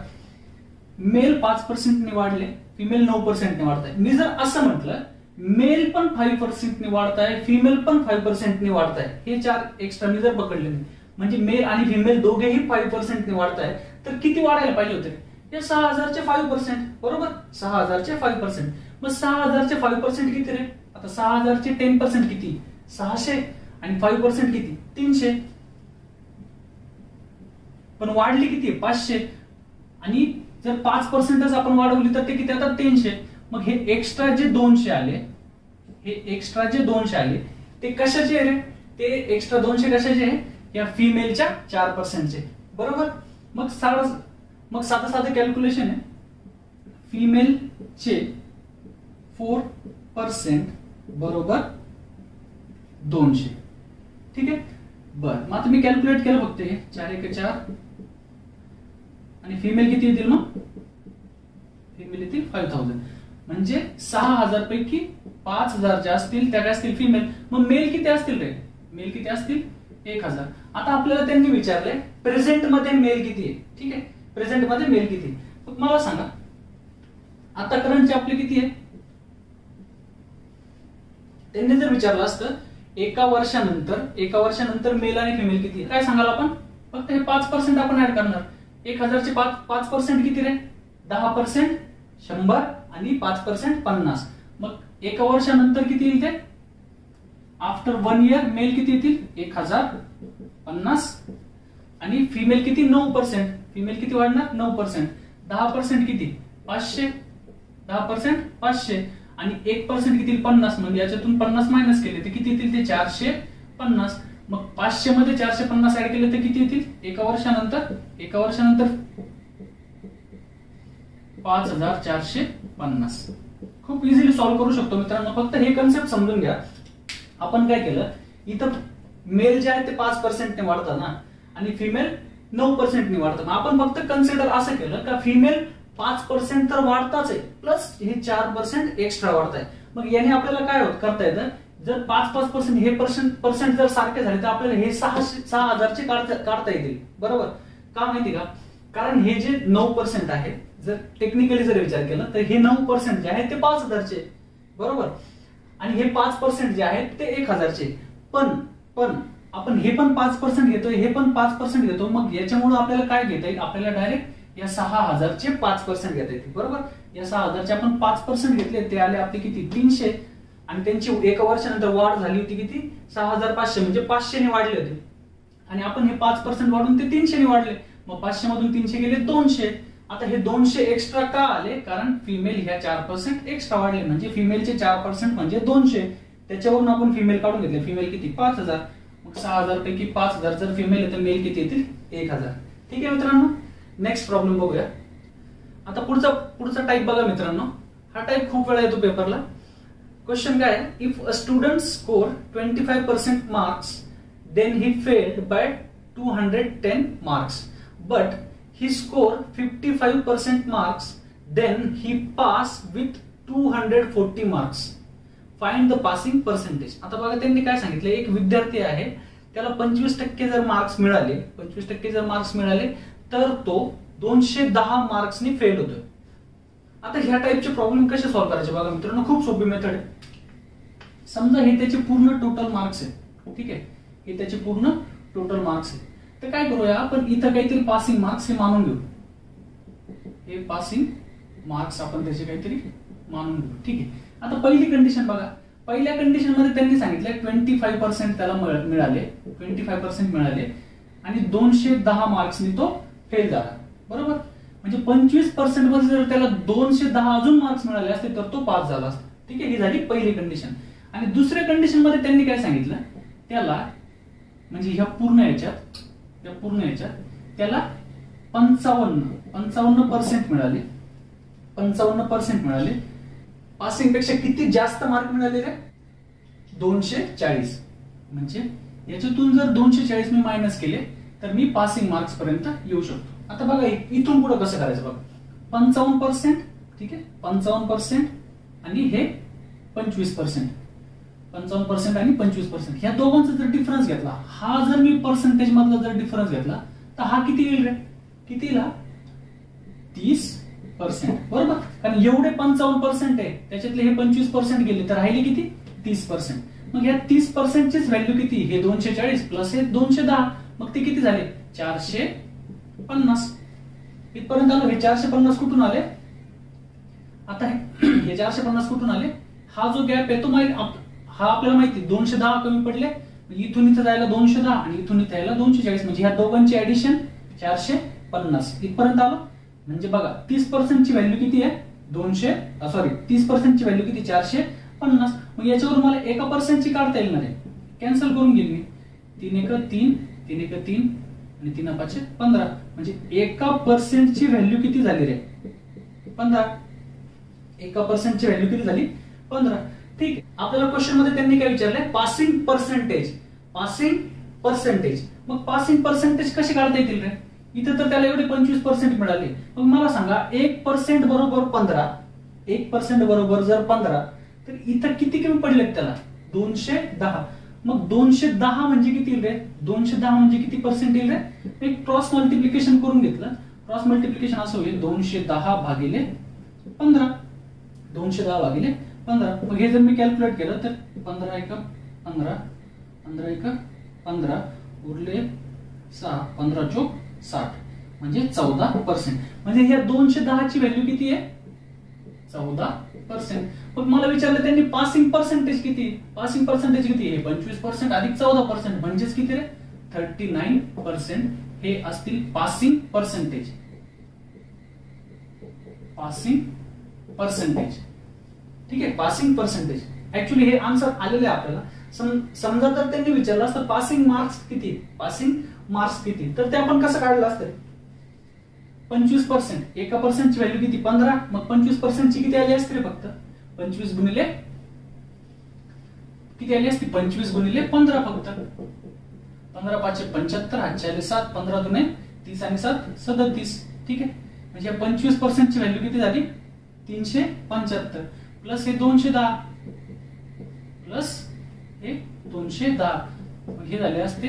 मेल 5% वाढले, फिमेल 9% वाढत आहे. मी जर असं म्हटलं मेल पण 5% वाढत आहे, फिमेल पण 5% वाढत आहे, हे 4 एक्स्ट्रा मी जर पकडले म्हणजे मेल आणि फिमेल दोघेही 5% वाढत आहे, तर किती वाढायला पाहिजे होते? हे 6000 चे 5%. बरोबर. 6000 चे 5%. मग 6000 चे 5% किती रे? आता 6000 चे 10% किती? 600. आणि 5% किती? 300. पण वाढली किती? 500. आणि जर 5% आपण वाढवली तर ते किती? आता 300. मग हे एक्स्ट्रा जे 200 आले ते कशाचे रे? ते एक्स्ट्रा 200 कशाचे आहे? या फिमेलच्या 4% चे. बरोबर. मग साधं कॅल्क्युलेशन आहे. फिमेलचे 4% बरोबर 200. ठीक आहे. बरं. मग आता मी कॅल्क्युलेट केलं फक्त हे 4 1 4 आणि फिमेल किती येतील? मग फिमेल येतील 5000. म्हणजे 6000 पैकी 5000 ज्या असतील त्या काय असतील? फिमेल. मग मेल किती असतील रे? मेल किती असतील? 1000. आता आपल्याला त्यांनी विचारलंय प्रेझेंट मध्ये मेल किती आहे. ठीक आहे. प्रेझेंट मध्ये मेल किती? मग मला सांगा आता करंटचे आपले किती आहे? त्यांनी जर विचारलं असतं एका वर्षानंतर मेल आणि फिमेल किती, काय सांगाल आपण? फक्त हे 5% आपण ऍड करणार. 1000 चे 5% किती रे? 10%, 100 आणि 5% 50. मग एका वर्षानंतर किती येईल ते? आफ्टर 1 इयर मेल किती येतील? 1050. आणि फिमेल किती? 9%. फिमेल किती वाढणार? 9%. 10% किती? 500. 10% 500. आणि 1% किती? 50. म्हणजे याच्यातून 50 मायनस केले तर किती येतील ते? 450. मग 500 मध्ये 450 ऍड केले तर किती येतील? एका वर्षानंतर 5450. खूप इझिली सॉल्व्ह करू शकतो मित्रांनो. फक्त हे कन्सेप्ट समजून घ्या. आपण काय केलं इथं? मेल जे आहे ते 5% ने वाढतात ना आणि फिमेल 9% ने वाढतात. आपण फक्त कन्सिडर असं केलं का फिमेल 5% तर वाढताच आहे, प्लस हे 4% एक्स्ट्रा वाढत आहे. मग याने आपल्याला काय करता येतं? जर 5% हे पर्सेंट जर सारखे झाले तर आपल्याला हे 6000 चे काढता येतील. बरोबर. का माहिती का? कारण हे जे 9% आहे, जर टेक्निकली जर विचार केला तर हे 9% जे आहे ते 5000 चे. बरोबर. आणि हे 5% जे आहेत ते 1000 चे. पण आपण हे पण 5% घेतोय, हे पण 5% घेतो. मग याच्यामुळे आपल्याला काय घेता येईल? आपल्याला डायरेक्ट या 6000चे 5% घेता येते, बरोबर. या 6000चे आपण 5% घेतले, ते आले आपले किती 300, आणि त्यांची एका वर्षानंतर वाढ झाली होती किती 6500, म्हणजे 500 ने वाढले होते, आणि आपण हे 5% वाढून ते 300 ने वाढले. मग 500 मधून 300 गेले 200. आता हे 200 एक्स्ट्रा का आले, कारण फिमेल ह्या 4% एक्स्ट्रा वाढले, म्हणजे फिमेलचे 4% म्हणजे 200. त्याच्यावरून आपण फिमेल काढून घेतले. फिमेल किती 5000. मग 6000 पैकी 5000 जर फिमेल आहे तर मेल किती येतील 1000. ठीक आहे मित्रांनो. नेक्स्ट प्रॉब्लेम बघूया. आता पुढचा टाइप बघा मित्रांनो. हा टाइप खूप वेळा येतो पेपरला. क्वेश्चन काय आहे, if a student score 25% marks then he failed by 210 marks, but he scored 55% marks, then he passed with 240 marks. Find the passing percentage. आता बघा त्यांनी काय सांगितलं, एक विद्यार्थी आहे, त्याला 25% जर मार्क्स मिळाले, 25% जर मार्क्स मिळाले तर तो 210 मार्क्सनी फेल होतोय. आता ह्या टाइपचे प्रॉब्लेम कसे सॉल्व्ह करायचे बघा मित्रांनो, खूप सोपी मेथड आहे. समजा हे त्याचे पूर्ण टोटल मार्क्स आहे, ठीक आहे, हे त्याचे पूर्ण टोटल मार्क्स आहे. तर काय करूया आपण, इथं काहीतरी पासिंग मार्क्स हे मानून घेऊ. हे पासिंग मार्क्स आपण त्याचे काहीतरी मानून घेऊ, ठीक आहे. आता पहिली कंडिशन बघा. पहिल्या कंडिशन मध्ये त्यांनी सांगितलंय 25% त्याला मिळाले, 25% मिळाले, आणि 210 मार्क्सनी तो फेल झाला, बरोबर. म्हणजे 25% मध्ये जर त्याला 210 अजून मार्क्स मिळाले असते तर तो पास झाला असता, ठीक आहे. ही झाली पहिली कंडिशन. आणि दुसऱ्या कंडिशन मध्ये त्यांनी काय सांगितलं, त्याला म्हणजे ह्या पूर्ण याच्यात त्याला 55% मिळाले, 55% मिळाले. पासिंग पेक्षा किती जास्त मार्क मिळाले रे, 240. म्हणजे याच्यातून जर 240 मी मायनस केले तर मी पासिंग मार्क्स पर्यंत येऊ शकतो. आता बघा इथून पुढे कसं करायचं बघा. 55%, ठीक आहे, 55% आणि हे 25%, 55% आणि 25%, ह्या दोघांचा जर डिफरन्स घेतला, हा जर मी पर्सेंटेज मधला जर डिफरन्स घेतला तर हा किती येईल रे, किती येईल, 30%, बरोबर. कारण एवढे 55% आहे, त्याच्यातले हे 25% गेले तर राहिले किती 30%. मग ह्या 30% चीच व्हॅल्यू किती, हे 240 प्लस हे 210, मग ते किती झाले 450. इथपर्यंत आलो. हे 450 कुठून आले, आता हे 450 कुठून आले, हा जो गॅप आहे तो हा आपल्याला माहिती 210 कमी पडले, इथून इथं जायला 210 आणि इथून इथं यायला 240, म्हणजे ह्या दोघांची ऍडिशन 450. इथपर्यंत आलो. म्हणजे बघा 30% ची व्हॅल्यू किती आहे 30% ची व्हॅल्यू किती 450. मग याच्यावर मला 1% ची काढता येईल ना रे, कॅन्सल करून घेईल मी. 3 1 3 3 1 3 आणि 3 5 15, म्हणजे 1% ची व्हॅल्यू किती झाली रे 15. 1% ची व्हॅल्यू किती झाली 15. ठीक आहे. आपल्याला क्वेश्चन मध्ये त्यांनी काय विचारलंय, पासिंग पर्सेंटेज. पासिंग पर्सेंटेज, मग पासिंग पर्सेंटेज कशी काढता येतील रे. इथे तर त्याला एवढे 25% मिळाले. मग मला सांगा 1% बरोबर 15, 1% बरोबर जर 15 तर इथं किती कमी पडलेत त्याला 210. मग 210 म्हणजे किती रे, 210 म्हणजे किती पर्सेंट येईल रे. एक क्रॉस मल्टिप्लिकेशन करून घेतलं. क्रॉस मल्टिप्लिकेशन असं होईल 210 भागिले 15, 210 भागिले 15. मग हे जर मी कॅल्क्युलेट केलं तर 15 1 15, 15 1 15, उरले 6, 15 चौक 60, म्हणजे 14%. म्हणजे ह्या 210 ची व्हॅल्यू किती आहे 14%. मग मला विचारलं त्यांनी पासिंग पर्सेंटेज किती. पासिंग पर्सेंटेज किती आहे 25% अधिक 14%, म्हणजेच किती रे 39%. हे असतील पासिंग पर्सेंटेज. पासिंग पर्सेंटेज, ठीक आहे, पासिंग पर्सेंटेज. ऍक्च्युली हे आन्सर आलेले आहे आपल्याला. समजा तर त्यांनी विचारलं असतं पासिंग मार्क्स किती, पासिंग मार्क्स किती, तर ते आपण कसं काढलं असतं. 25%, 1% ची व्हॅल्यू किती 15, मग 25% ची किती आली असते रे फक्त 25 गुणिले किती आली असती 25 गुणिले 15 फक्त. 15 5 75, 8 7, 15 दुने 30 आणि 7 37, ठीक आहे. म्हणजे 25% ची व्हॅल्यू किती झाली 375, प्लस हे 210 प्लस हे 210, मग हे झाले असते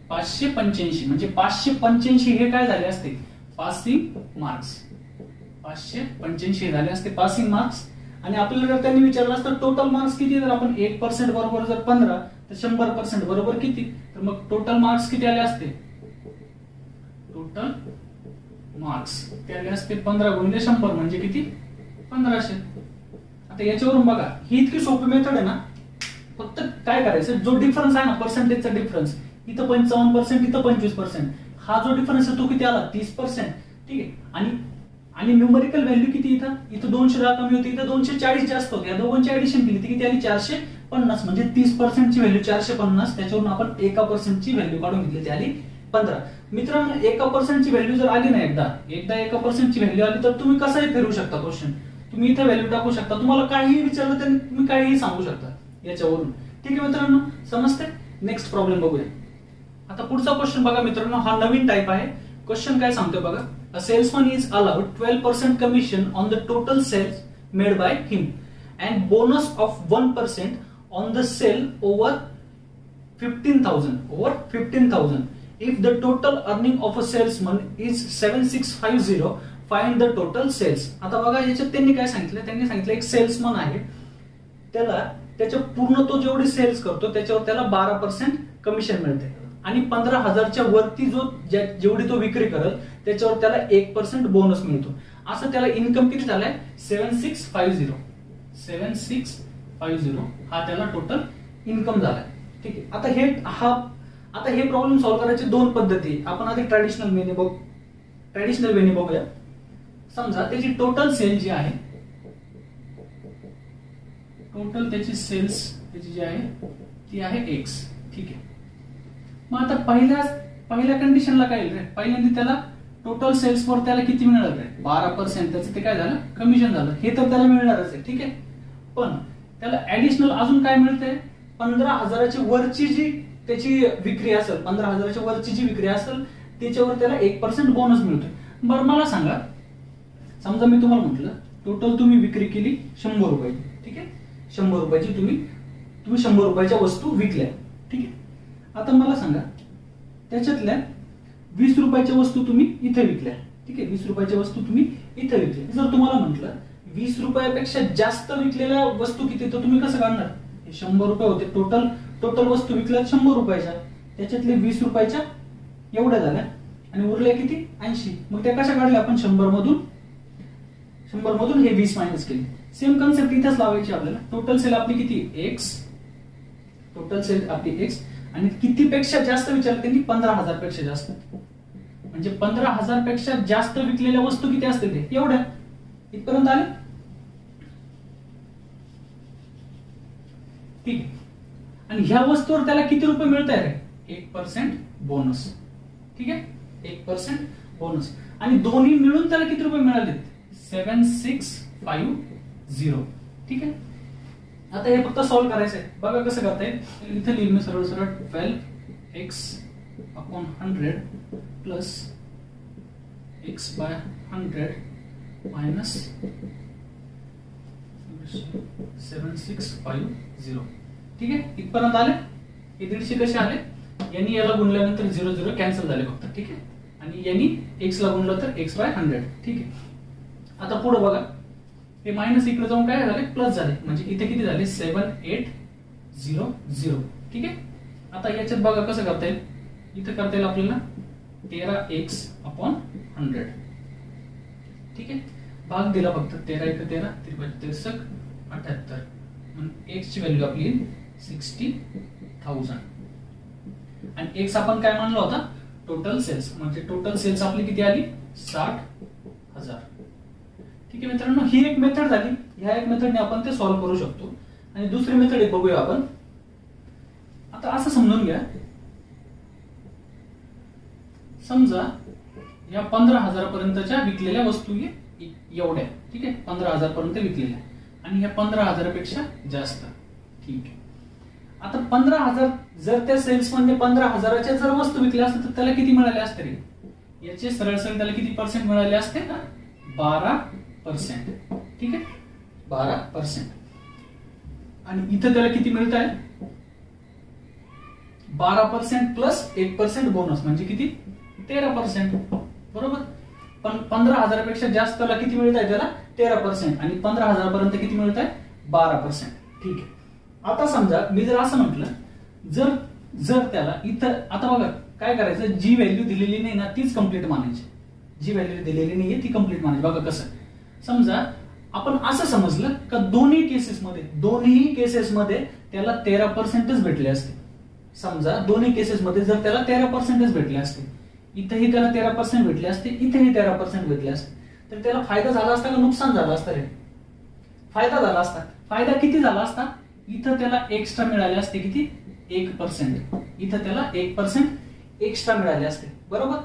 585. म्हणजे 585 हे काय झाले असते पासिंग मार्क्स. 585 झाले असते पासिंग मार्क्स. आणि आपल्याला जर त्यांनी विचारलं असतं टोटल मार्क्स किती, तर आपण 1% बरोबर जर 15 तर 100% बरोबर किती, तर मग टोटल मार्क्स किती आले असते. टोटल मार्क्स त्याला असते 15 गुणिले 100 म्हणजे किती 1500. आता याच्यावरून बघा ही इतकी सोपी मेथड आहे ना. फक्त काय करायचं जो डिफरन्स आहे ना पर्सेंटेजचा डिफरन्स इथं 55% इथं 25%, हा जो डिफरन्स आहे तो किती आला 30%. ठीक आहे. आणि न्यूमरिकल व्हॅल्यू किती इथं 210 कमी होती, इथं 240 जास्त होते. या दोघांची ऍडिशन केली ती किती आली 450 म्हणजे 30% ची व्हॅल्यू 450. त्याच्यावरून आपण 1% ची व्हॅल्यू काढून घेतली ती आली 15. मित्रांनो 1% ची व्हॅल्यू जर आली ना एकदा 1% ची व्हॅल्यू आली तर तुम्ही कसंही फिरवू शकता क्वेश्चन. तुम्ही इथे व्हॅल्यू टाकू शकता, तुम्हाला काहीही विचारलं तर तुम्ही काहीही सांगू शकता याच्यावरून. ठीक आहे मित्रांनो, समजते. नेक्स्ट प्रॉब्लेम बघूया. आता पुढचा क्वेश्चन बघा मित्रांनो, हा नवीन टाइप आहे. क्वेश्चन काय सांगतोय बघा. A salesman is allowed 12% commission on the total sales made by him and bonus of 1% on the sale over 15,000. If the total earning of a salesman is 7650, find the total sales. आता बघा याच्यात त्यांनी काय सांगितलं, त्यांनी सांगितलं एक salesman आहे, त्याला त्याच्या पूर्ण तो जेवढी सेल्स करतो त्याच्यावर त्याला 12% कमिशन मिळते आणि 15,000च्या वरती जेवढी तो विक्री करेल त्याच्यावर त्याला 1% बोनस मिळतो. असं त्याला इन्कम किती झालाय 7650 हा त्याला टोटल इन्कम झालाय. ठीक आहे. आता हे प्रॉब्लेम सॉल्व्ह करायचे दोन पद्धती. आपण आधी ट्रॅडिशनल वेने बघूया. समजा त्याची टोटल सेल जी आहे, टोटल त्याची सेल्स त्याची जी आहे ती आहे X. ठीक आहे. मग आता पहिल्या कंडिशनला काय येईल रे, पहिल्यांदा त्याला टोटल सेल्स वर त्याला किती मिळणार आहे 12%. त्याचं ते काय झालं कमिशन झालं, हे तर त्याला मिळणारच आहे. ठीक आहे. पण त्याला ऍडिशनल अजून काय मिळतंय 15,000च्या वरची जी त्याची विक्री असेल, 15,000च्या वरची जी विक्री असेल त्याच्यावर त्याला 1% बोनस मिळतोय. बरं मला सांगा, समजा मी तुम्हाला म्हटलं टोटल तुम्ही विक्री केली 100 रुपये. ठीक आहे. 100 रुपयाची तुम्ही 100 रुपयाच्या वस्तू विकल्या. ठीक आहे. आता मला सांगा त्याच्यातल्या 20 रुपयाच्या वस्तू तुम्ही इथे विकल्या. ठीक आहे. 20 रुपयाच्या वस्तू तुम्ही इथे विकल्या. जर तुम्हाला म्हटलं 20 रुपयापेक्षा जास्त विकलेल्या वस्तू किती, तर तुम्ही कसं काढणार, 100 रुपये होते टोटल वस्तू विकल्या 100 रुपयाच्या, त्याच्यातले 20 रुपयाच्या एवढ्या झाल्या आणि उरल्या किती 80. मग त्या कशा काढल्या आपण 100 मधून हे 20 मायनस केले. सेम कन्सेप्ट इथेच लावायची आपल्याला. टोटल सेल आपली किती X, टोटल सेल आपली X आणि किती पेक्षा जास्त विचारलं त्यांनी 15,000 पेक्षा जास्त, म्हणजे 15,000 पेक्षा जास्त विकलेल्या वस्तू किती असतील ते एवढ्या. इथपर्यंत आले. ठीक आहे. आणि ह्या वस्तूवर त्याला किती रुपये मिळत आहे रे 1% बोनस. ठीक आहे. 1% बोनस आणि दोन्ही मिळून त्याला किती रुपये मिळाले 7650. ठीक आहे. आता हे फक्त सॉल्व्ह करायचं आहे. बघा कसं करता येईल. इथे लिहिलं मी सरळ 12x/100 प्लस x/100 मायनस 7650. ठीक आहे. इथपर्यंत आले. हे 150 कसे आले, यांनी याला गुणल्यानंतर 0 0 कॅन्सल झाले फक्त. ठीक आहे. आणि यांनी x ला गुणलं तर x/100. ठीक आहे. आता पुढे बघा, हे मायनस इकडे जाऊन काय झाले प्लस झाले, म्हणजे इथे किती झाले 7800. ठीक आहे. आता याच्यात बघा कसं करता येईल. इथे करता येईल आपल्याला 13x/100. ठीक आहे. भाग दिला फक्त 13 × 13 = 78. x ची व्हॅल्यू आपली 60,000 आणि x आपण काय मानला होता टोटल सेल्स, म्हणजे टोटल सेल्स आपली किती आली 60,000. ठीक आहे मित्रांनो, ही एक मेथड झाली. ह्या एक मेथडने आपण ते सॉल्व्ह करू शकतो. आणि दुसरी मेथड एक बघूया आपण. आता असं समजून घ्या, समजा या 15,000 पर्यंतच्या विकलेल्या वस्तू एवढ्या. ठीक आहे. 15,000 पर्यंत विकलेल्या आणि ह्या 15,000 पेक्षा जास्त. ठीक आहे. आता 15,000 जर त्या सेल्समनने 15,000च्या जर वस्तू विकल्या असतात तर त्याला किती मिळाले असते रे, याचे सरळ त्याला किती पर्सेंट मिळाले असते ना 12%. ठीक आहे. 12%. आणि इथं त्याला किती मिळत आहे 12% प्लस 1% बोनस म्हणजे किती 13%. बरोबर. पण 15,000 पेक्षा जास्त त्याला किती मिळत आहे त्याला 13% आणि 15,000 पर्यंत किती मिळत आहे 12%. ठीक आहे. आता समजा मी जर असं म्हटलं, जर त्याला इथं आता बघा काय करायचं, जी व्हॅल्यू दिलेली नाही ना तीच कम्प्लीट मानायची. जी व्हॅल्यू दिलेली नाहीये ती कंप्लीट मानायची. बघा कसं, समजा आपण असं समजलं का दोन्ही केसेसमध्ये त्याला 13%च भेटले असते. समजा दोन्ही केसेसमध्ये जर त्याला 13%च भेटले असते, इथेही त्याला 13% भेटले असते, इथेही 13% भेटले असते, तर त्याला फायदा झाला असता का नुकसान झालं असतं रे? फायदा झाला असता. फायदा किती झाला असता? इथं त्याला एक्स्ट्रा मिळाले असते. किती? 1%. इथं त्याला 1% एक्स्ट्रा मिळाले असते. बरोबर.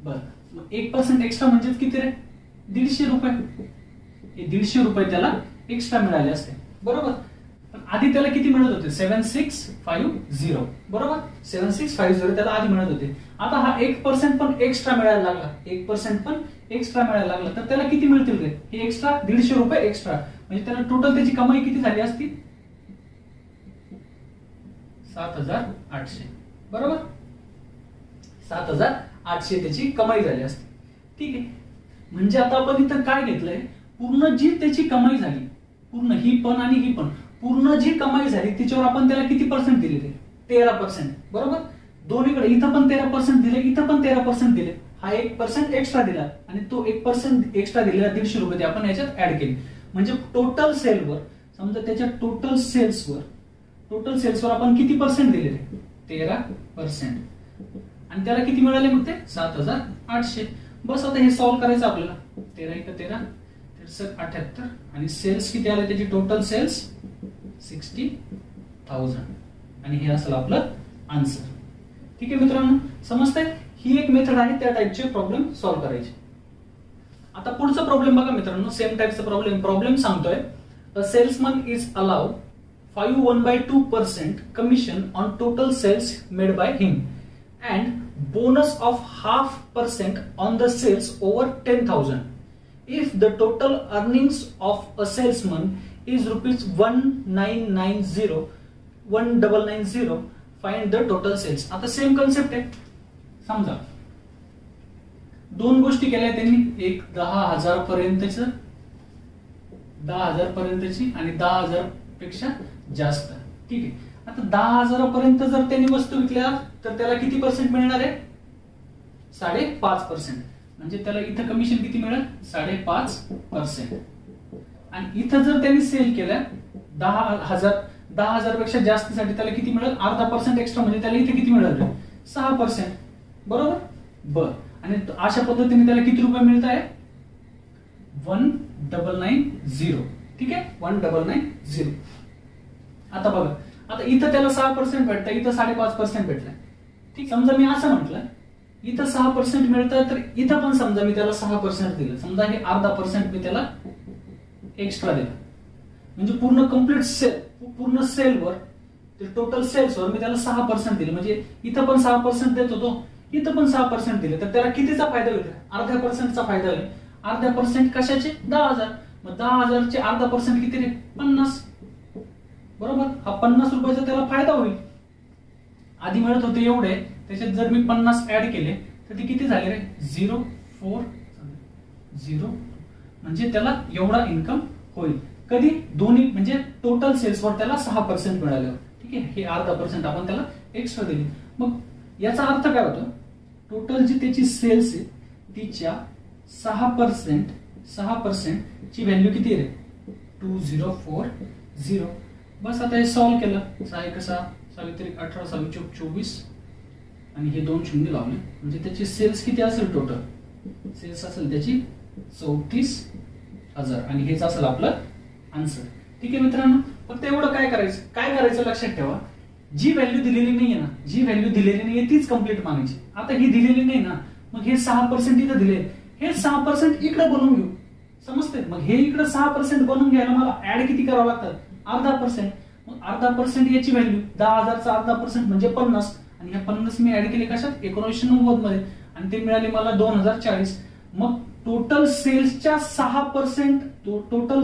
बरं, 1% एक्स्ट्रा म्हणजे किती रे? 150 रुपये. हे 150 रुपये त्याला एक्स्ट्रा मिळाले असते. बरोबर. पण आधी त्याला किती मिळत होते? 7650. बरोबर. 7650 त्याला आधी मिळत होते. आता हा 1% पण एक्स्ट्रा मिळायला लागला. 1% पण एक्स्ट्रा मिळायला लागला तर त्याला किती मिळतील रे? हे एक्स्ट्रा 150 रुपये एक्स्ट्रा, म्हणजे त्याला टोटल त्याची कमाई किती झाली असती? 7800. बरोबर. 7800 त्याची कमाई झाली असती. ठीक आहे. म्हणजे आता आपण इथं काय घेतलंय? पूर्ण जी त्याची कमाई झाली, पूर्ण ही पण आणि ही पण, पूर्ण जी कमाई झाली तिच्यावर आपण त्याला किती पर्सेंट दिले? 13%. बरोबर. दोन्हीकडे इथं पण 13% दिले, इथं पण 13% दिले. हा 1% एक्स्ट्रा दिला आणि तो 1% एक्स्ट्रा दिलेला 150 रुपये ते आपण याच्यात ऍड केले. म्हणजे टोटल सेलवर, समजा त्याच्या टोटल सेल्सवर आपण किती पर्सेंट दिले? 13%. आणि त्याला किती मिळाले मग ते? 7800. बस आता हे सॉल्व्ह करायचं आपल्याला. 13 × 13 78 आणि सेल्स किती आले त्याची? टोटल सेल्स 60,000 आणि हे असेल आपलं आन्सर. ठीक आहे मित्रांनो, समजतंय? ही एक मेथड आहे त्या टाइपचे प्रॉब्लेम सॉल्व्ह करायचे. आता पुढचा प्रॉब्लेम बघा मित्रांनो, सेम टाइपचा प्रॉब्लेम सांगतोय. A salesman is allowed 1/2% commission on total sales made by him and bonus of 0.5% on the sales over 10,000. If the total earnings of a salesman is rupees 1990, find the total sales. आता same concept आहे. समजा दोन गोष्टी केल्या त्यांनी, एक 10,000 पर्यंतची आणि 10,000 पेक्षा जास्त. ठीक आहे. आता 10,000 पर्यंत जर त्यांनी वस्तू विकल्या तर त्याला किती पर्सेंट मिळणार आहे? 5.5%. म्हणजे त्याला इथं कमिशन किती मिळेल? 5.5%. आणि इथं जर त्यांनी सेल केल्या 10,000 पेक्षा जास्तसाठी त्याला किती मिळेल? 0.5% एक्स्ट्रा, म्हणजे त्याला इथे किती मिळेल? 6%. बरोबर. बर. आणि अशा पद्धतीने त्याला किती रुपये मिळत आहे? 1990. ठीक आहे. 1990. आता बघा, आता इथं त्याला 6% भेटतं, इथं 5.5% भेटलाय. ठीक. समजा मी असं म्हटलं, इथं 6% मिळतं तर इथं पण समजा मी त्याला 6% दिलं. समजा हे 0.5% मी त्याला एक्स्ट्रा दिलं, म्हणजे पूर्ण सेलवर, टोटल सेल्सवर मी त्याला 6% दिले. म्हणजे इथं पण 6% देत होतो, इथं पण 6% दिले, तर त्याला कितीचा फायदा होईल? 0.5%चा फायदा होईल. 0.5% कशाचे? 10,000. मग 10,000 चे 0.5% किती रे? 50. बरोबर. हा 50 रुपयाचा त्याला फायदा होईल. आधी मिळत होते एवढे, त्याच्यात जर मी 50 ऍड केले तर ते किती झाले रे? 0.40. म्हणजे त्याला एवढा इन्कम होईल. कधी? दोन्ही, म्हणजे टोटल सेल्सवर त्याला 6% मिळाल्यावर. ठीक आहे. हे 0.5% आपण त्याला एक्स्ट्रा दिली. मग याचा अर्थ काय होतो? टोटल जी त्याची सेल्स आहे तिच्या 6% ची व्हॅल्यू किती आहे? 2040. बस आता हे सॉल्व्ह केलं. 6 × 18 24 आणि हे 2 शून्य लावले, म्हणजे त्याची सेल्स किती असेल? टोटल सेल्स असेल त्याची 34,000 आणि हेच असेल आपलं आन्सर. ठीक आहे मित्रांनो, फक्त एवढं काय करायचं लक्षात ठेवा, जी व्हॅल्यू दिलेली नाहीये तीच कंप्लीट मानायची. आता ही दिलेली नाही ना, मग हे 6% इथं दिले, हे 6% इकडे बनवून घेऊ. समजते? मग हे इकडे 6% बनवून घ्यायला मला ऍड किती करावं लागतं? 0.5%. मग 0.5% याची व्हॅल्यू 10,000चा 0.5% म्हणजे 50, आणि हे 50 मी ऍड केले कशात? 1990 मध्ये, आणि ते मिळाले मला 2040. मग टोटल सेल्सच्या 6%, टोटल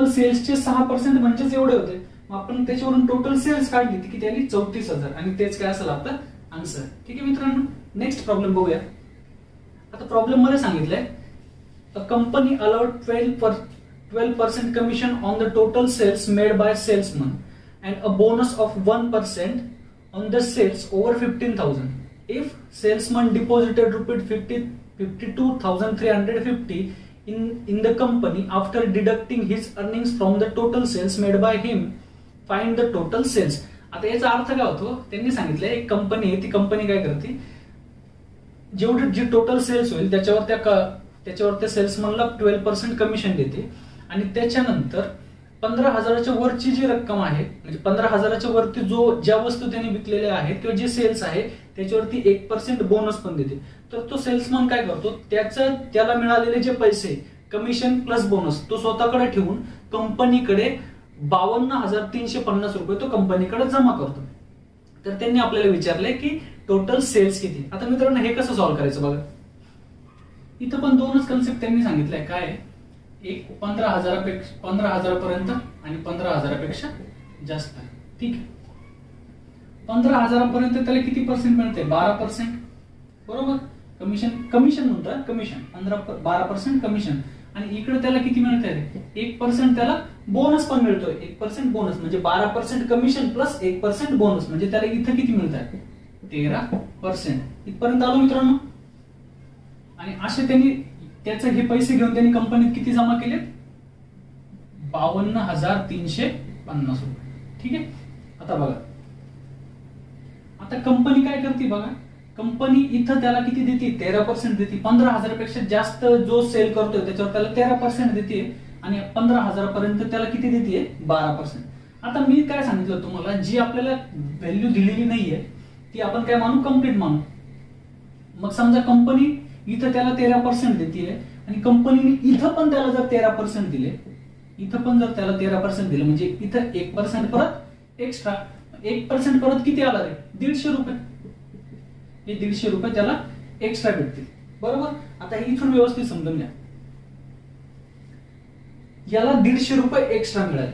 सेल्सचे 6% म्हणजेच एवढे होते. मग आपण त्याच्यावरून टोटल सेल्स काढली ती किती आली? 34,000, आणि तेच काय असेल आपलं आन्सर. ठीक आहे मित्रांनो, नेक्स्ट प्रॉब्लेम बघूया. आता प्रॉब्लेम मध्ये सांगितलंय, a company allowed 12% commission on the total sales made by salesman and a bonus of 1% on the sales over 15,000. If salesman deposited ₹52,350 in the company after deducting his earnings from the total sales made by him, find the total sales. आता याचा अर्थ काय होतो, त्यांनी सांगितलं एक company आहे, ती कंपनी काय करते, जेवढी जी टोटल सेल्स होईल त्याच्यावर त्या सेल्समनला 12% कमिशन देते आणि त्याच्यानंतर 15,000च्या वरची जी रक्कम आहे, म्हणजे 15,000च्या वरती ज्या वस्तू त्यांनी विकलेल्या आहेत किंवा जे सेल्स आहे त्याच्यावरती 1% बोनस पण देते. तर तो सेल्समन काय करतो, त्याला मिळालेले जे पैसे कमिशन प्लस बोनस तो स्वतःकडे ठेवून कंपनीकडे ₹52,350 तो कंपनीकडे जमा करतो. तर त्यांनी आपल्याला विचारलंय की टोटल सेल्स किती. आता मित्रांनो हे कसं सॉल्व्ह करायचं बघा, इथं पण दोनच कन्सेप्ट त्यांनी सांगितलंय. काय, एक 15,000 पर्यंत आणि 15,000पेक्षा जास्त. ठीक आहे, 15,000 पर्यंत त्याला किती पर्सेंट मिळते, 12%. बरोबर, कमिशन म्हणतात, कमिशन 12% कमिशन. आणि इकडे त्याला किती मिळतंय, 1% त्याला बोनस पण मिळतोय. 1% बोनस म्हणजे 12% कमिशन प्लस 1% बोनस, म्हणजे त्याला इथं किती मिळत आहे, 13%. इथपर्यंत आलो मित्रांनो. आणि असे त्यांनी त्याचे हे पैसे घेऊन त्यांनी कंपनीत किती जमा केले, ₹52,350. ठीक आहे. आता बघा, आता कंपनी काय करते बघा, कंपनी इथं त्याला किती देते, 13% देते. 15,000पेक्षा जास्त जो सेल करतोय त्याच्यावर त्याला 13% देते आणि 15,000 पर्यंत त्याला किती देते, 12%. आता मी काय सांगितलं तुम्हाला, जी आपल्याला व्हॅल्यू दिलेली नाहीये ती आपण काय मानू, कम्प्लीट मानू. मग समजा कंपनी इथं त्याला 13% देते आणि कंपनीने इथं पण त्याला जर 13% दिले, इथं पण जर त्याला 13% दिलं, म्हणजे इथं 1% परत एक्स्ट्रा, 1% परत किती आला रे, ₹150. हे ₹150 त्याला एक्स्ट्रा भेटतील. बरोबर. आता हे इथून व्यवस्थित समजून घ्या, याला ₹150 एक्स्ट्रा मिळाले,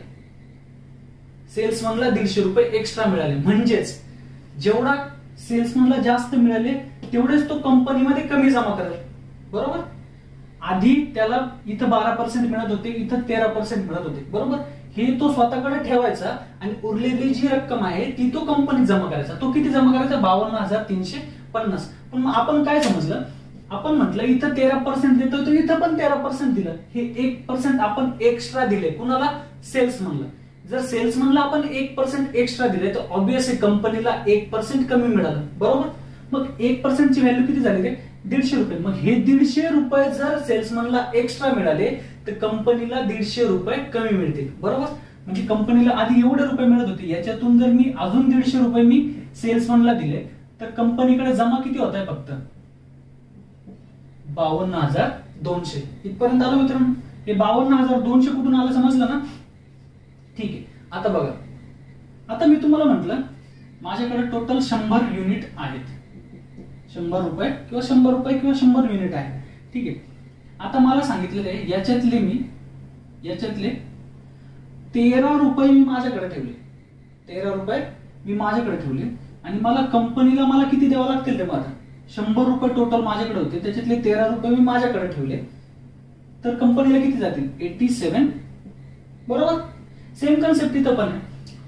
सेल्समनला ₹150 एक्स्ट्रा मिळाले. म्हणजेच जेवढा सेल्समनला जास्त मिळाले तेवढेच तो कंपनीमध्ये कमी जमा करेल. बरोबर. आधी त्याला इथं 12% मिळत होते, इथं 13% मिळत होते. बरोबर. हे तो स्वतःकडे ठेवायचा आणि उरलेली जी रक्कम आहे ती तो कंपनीत जमा करायचा. तो किती जमा करायचा, 52,350. पण मग आपण काय समजलं, आपण म्हटलं इथं 13% देतो, तर इथं पण 13% दिलं. हे 1% आपण एक्स्ट्रा दिले कुणाला, सेल्समनला. जर सेल्समनला आपण 1% एक्स्ट्रा दिले तर ऑब्विसली कंपनीला 1% कमी मिळालं. बरोबर. मग 1% ची व्हॅल्यू किती झाली, ₹150. मग हे ₹150 जर सेल्समनला एक्स्ट्रा मिळाले तर कंपनीला ₹150 कमी मिळतील. बरोबर. म्हणजे कंपनीला आधी एवढे रुपये मिळत होते, याच्यातून जर मी अजून ₹150 मी सेल्समनला दिले तर कंपनीकडे जमा किती होत आहे, फक्त 52,200. इथपर्यंत आलो मित्रांनो. हे 52,200 कुठून आलं समजलं ना. ठीक आहे. आता बघा, आता मी तुम्हाला म्हटलं माझ्याकडे टोटल 100 युनिट आहेत, ₹100 किंवा ₹100 युनिट आहे. ठीक आहे. आता मला सांगितलेलं आहे याच्यातले ₹13 मी माझ्याकडे ठेवले, ₹13 मी माझ्याकडे ठेवले आणि मला कंपनीला मला किती द्यावं लागतील ते, माझा ₹100 टोटल माझ्याकडे होते, त्याच्यातले ₹13 मी माझ्याकडे ठेवले, तर कंपनीला किती जातील, 87. बरोबर. सेम कन्सेप्ट इथं पण आहे.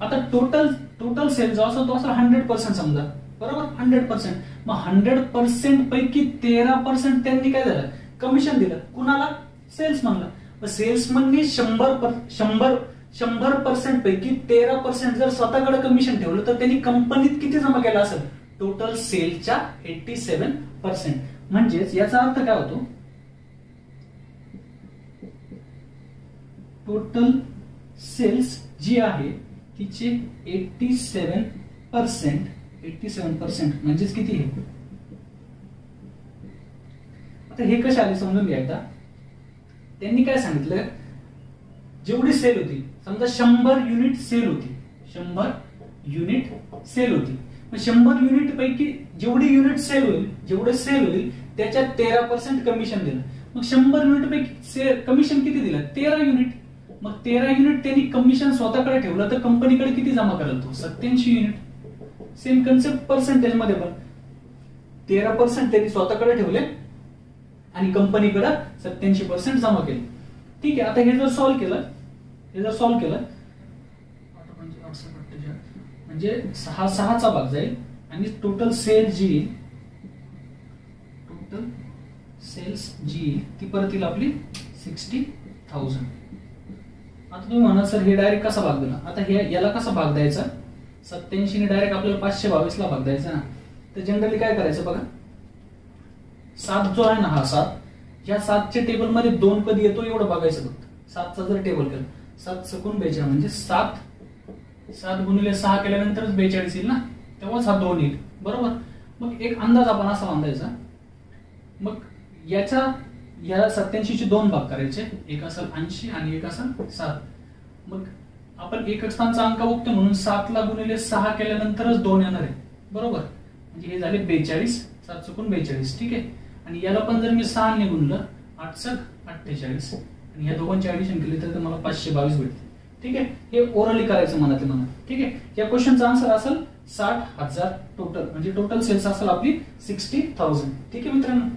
आता टोटल सेल जो असतो तो असं 100% समजा. बरोबर. 100%. मग 100% पैकी 13% त्यांनी काय झालं, कमिशन दिलं कुणाला, सेल्समनला. मग सेल्समननी 100% पैकी 13% जर स्वतःकडे कमिशन ठेवलं तर त्यांनी कंपनीत किती जमा केला असेल, टोटल सेलच्या 87%. म्हणजेच याचा अर्थ काय होतो, टोटल सेल्स जी आहे तिचे 87% म्हणजेच किती आहे. आता हे कसे आले समजून घ्या एकदा. त्यांनी काय सांगितलं, जेवढी सेल होती, समजा 100 युनिट सेल होती, 100 युनिट सेल होती. मग 100 युनिट पैकी जेवढी युनिट सेल होईल, जेवढे सेल होईल त्याच्यात 13% कमिशन दिलं. मग 100 युनिट पैकी कमिशन किती दिलं, 13 युनिट. मग 13 युनिट त्यांनी कमिशन स्वतःकडे ठेवलं तर कंपनीकडे किती जमा करेल तो, 87 युनिट. सेम कन्सेप्ट पर्सेंटेज मध्ये पण 13% त्यांनी स्वतःकडे ठेवले आणि कंपनीकडे 87% जमा केले. ठीक आहे. आता हे जर सॉल्व्ह केलं, म्हणजे 6चा भाग जाईल आणि टोटल सेल जी टोटल सेल्स जी ती परत येईल आपली 60,000. आता तुम्ही म्हणा सर हे डायरेक्ट कसा भाग दिला, आता हे याला कसा भाग द्यायचा, 87 ने डायरेक्ट आपल्याला 522 ला भाग द्यायचा ना. तर जनरली काय करायचं बघा, 7 जो आहे ना हा 7, या 7च्या टेबल मध्ये 2 कधी येतो एवढं बघायचं फक्त. 7चा जर टेबल केलं 7 सकून 42 म्हणजे 7 गुणिले 6 केल्यानंतरच 42 येईल ना, तेव्हाच हा 2 येईल बरोबर. मग एक अंदाज आपण असा बांधायचा, मग याच्या या 87 चे 2 भाग करायचे, एक असेल 80 आणि एक असेल 7. मग आपण एकक स्थानचा अंक बघतो म्हणून 7 ला गुणिले 6 केल्यानंतरच 2 येणार आहे बरोबर. म्हणजे हे झाले 42, 7 चुकून 42 ठीक आहे. आणि याला पण जर मी 6 ने गुणलं 8 × 48 आणि या दोघांची ऍडिशन केली तर मला 522 भेटते ठीक आहे. हे ओरली करायचं मनातल्या मनात ठीक आहे. या क्वेश्चनचा आन्सर असेल 60,000 टोटल, म्हणजे टोटल सेल्स असेल आपली 60,000 ठीक आहे मित्रांनो.